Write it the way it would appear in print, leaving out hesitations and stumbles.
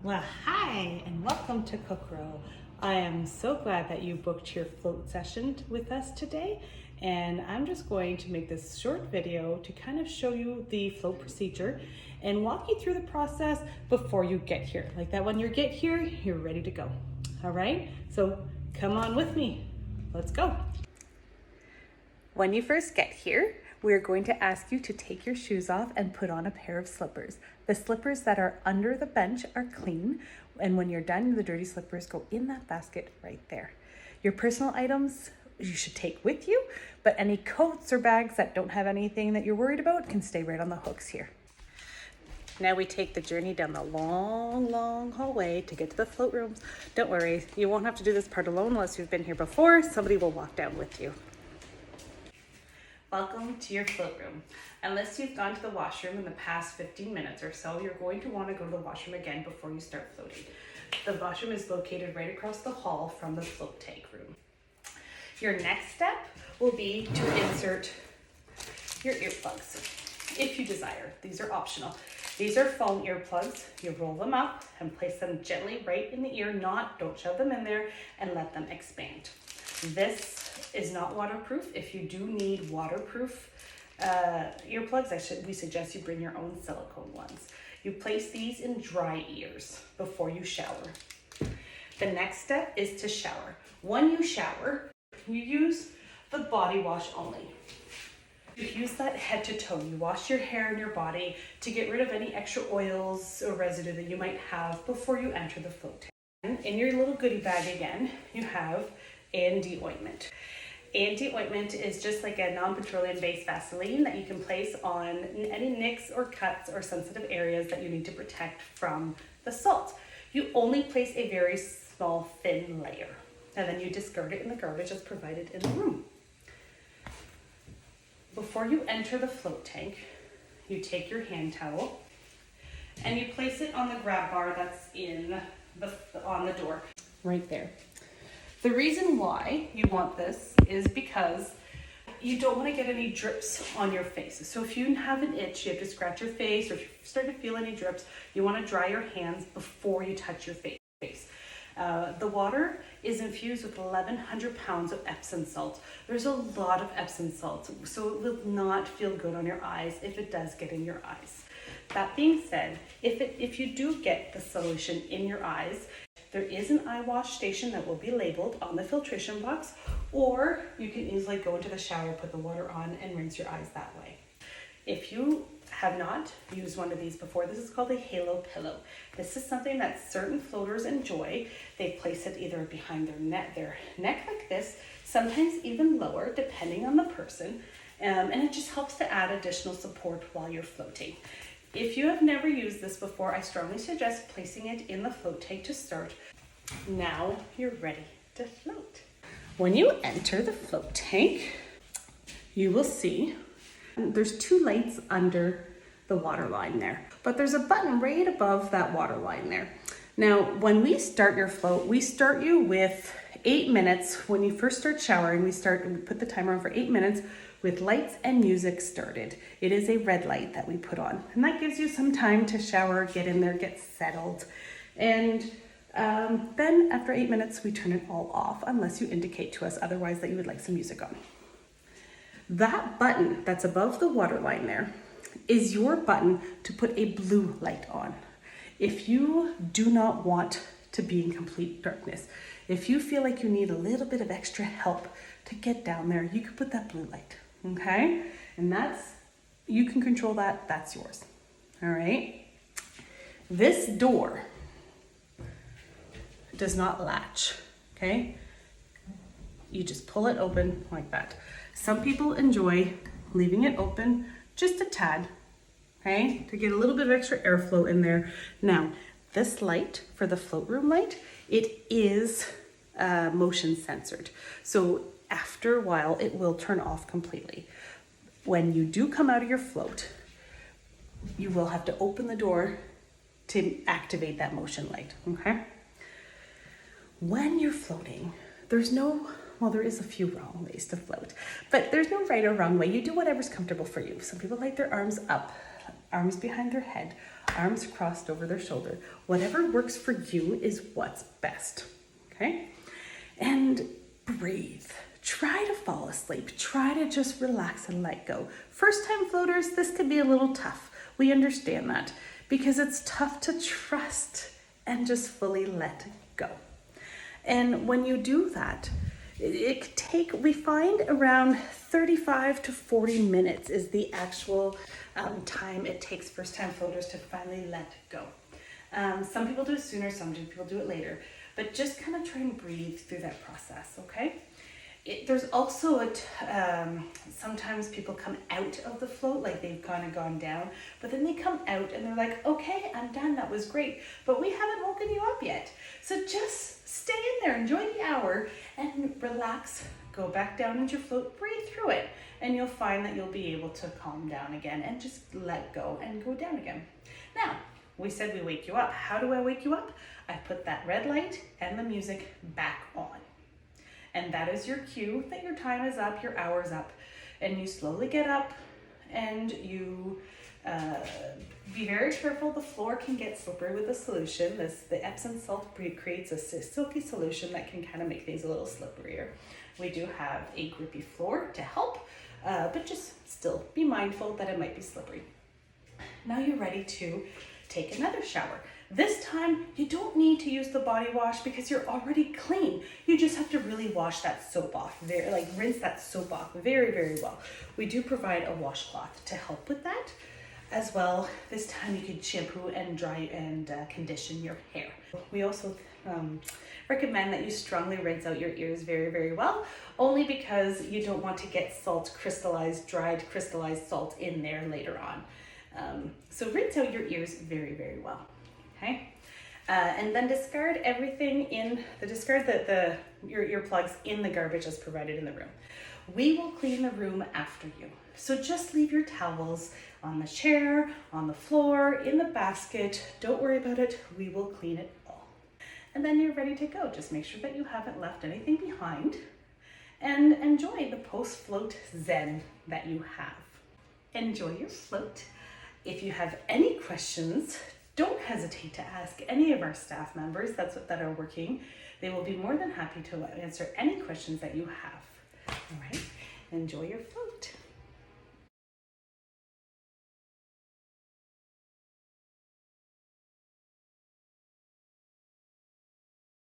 Well, hi, and welcome to Kokoro. I am so glad that you booked your float session with us today, and I'm just going to make this short video to kind of show you the float procedure and walk you through the process before you get here. Like that, when you get here, you're ready to go. All right, so come on with me. Let's go. When you first get here, we're going to ask you to take your shoes off and put on a pair of slippers. The slippers that are under the bench are clean, and when you're done, the dirty slippers go in that basket right there. Your personal items you should take with you, but any coats or bags that don't have anything that you're worried about can stay right on the hooks here. Now we take the journey down the long hallway to get to the float rooms. Don't worry, you won't have to do this part alone unless you've been here before. Somebody will walk down with you. Welcome to your float room. Unless you've gone to the washroom in the past 15 minutes or so, you're going to want to go to the washroom again before you start floating. The washroom is located right across the hall from the float tank room. Your next step will be to insert your earplugs, if you desire. These are optional. These are foam earplugs. You roll them up and place them gently right in the ear, don't shove them in there, and let them expand. This is not waterproof. If you do need waterproof earplugs, we suggest you bring your own silicone ones. You place these in dry ears before you shower. The next step is to shower. When you shower, you use the body wash only. You use that head to toe. You wash your hair and your body to get rid of any extra oils or residue that you might have before you enter the float tank. In your little goodie bag again, you have A&D ointment. A&D ointment is just like a non-petroleum based Vaseline that you can place on any nicks or cuts or sensitive areas that you need to protect from the salt. You only place a very small thin layer, and then you discard it in the garbage as provided in the room. Before you enter the float tank, you take your hand towel and you place it on the grab bar that's on the door, right there. The reason why you want this is because you don't want to get any drips on your face. So if you have an itch, you have to scratch your face, or if you start to feel any drips, you want to dry your hands before you touch your face. The water is infused with 1,100 pounds of Epsom salt. There's a lot of Epsom salt, so it will not feel good on your eyes if it does get in your eyes. That being said, if you do get the solution in your eyes, there is an eye wash station that will be labeled on the filtration box, or you can easily go into the shower, put the water on, and rinse your eyes that way. If you have not used one of these before, this is called a halo pillow. This is something that certain floaters enjoy. They place it either behind their neck like this, sometimes even lower, depending on the person, and it just helps to add additional support while you're floating. If you have never used this before, I strongly suggest placing it in the float tank to start. Now you're ready to float. When you enter the float tank, you will see there's two lights under the water line there, but there's a button right above that water line there. Now, when we start your float, we start you with 8 minutes. When you first start showering, we put the timer on for 8 minutes with lights and music started. It is a red light that we put on, and that gives you some time to shower, get in there, get settled. And then after 8 minutes, we turn it all off unless you indicate to us otherwise that you would like some music on. That button that's above the water line there is your button to put a blue light on. If you do not want to be in complete darkness, if you feel like you need a little bit of extra help to get down there, you can put that blue light, okay? And you can control that, that's yours, all right? This door does not latch, okay? You just pull it open like that. Some people enjoy leaving it open just a tad, okay, to get a little bit of extra airflow in there. Now, this light for the float room light, it is motion censored. So after a while, it will turn off completely. When you do come out of your float, you will have to open the door to activate that motion light, okay? When you're floating, there is a few wrong ways to float, but there's no right or wrong way. You do whatever's comfortable for you. Some people like their arms up arms behind their head, arms crossed over their shoulder. Whatever works for you is what's best, okay? And breathe. Try to fall asleep. Try to just relax and let go. First time floaters, this could be a little tough. We understand that because it's tough to trust and just fully let go. And when you do that, it could take, we find around 35 to 40 minutes is the actual time it takes first time floaters to finally let go. Some people do it sooner, some people do it later, but just kind of try and breathe through that process, okay? There's also sometimes people come out of the float, like they've kind of gone down, but then they come out and they're like, okay, I'm done, that was great, but we haven't woken you up yet. So just stay in there, enjoy the hour, and relax, go back down into your float, breathe through it, and you'll find that you'll be able to calm down again and just let go and go down again. Now, we said we wake you up. How do I wake you up? I put that red light and the music back on. And that is your cue that your time is up, your hour's up. And you slowly get up and you be very careful. The floor can get slippery with the solution. The Epsom salt creates a silky solution that can kind of make things a little slipperier. We do have a grippy floor to help, but just still be mindful that it might be slippery. Now you're ready to take another shower. This time, you don't need to use the body wash because you're already clean. You just have to really wash that soap off, rinse that soap off very, very well. We do provide a washcloth to help with that. As well, this time you can shampoo and dry and condition your hair. We also recommend that you strongly rinse out your ears very, very well, only because you don't want to get dried crystallized salt in there later on. So rinse out your ears very, very well. Okay, and then discard everything your earplugs in the garbage as provided in the room. We will clean the room after you. So just leave your towels on the chair, on the floor, in the basket. Don't worry about it. We will clean it all. And then you're ready to go. Just make sure that you haven't left anything behind and enjoy the post-float zen that you have. Enjoy your float. If you have any questions, don't hesitate to ask any of our staff members that are working. They will be more than happy to answer any questions that you have. All right, enjoy your float.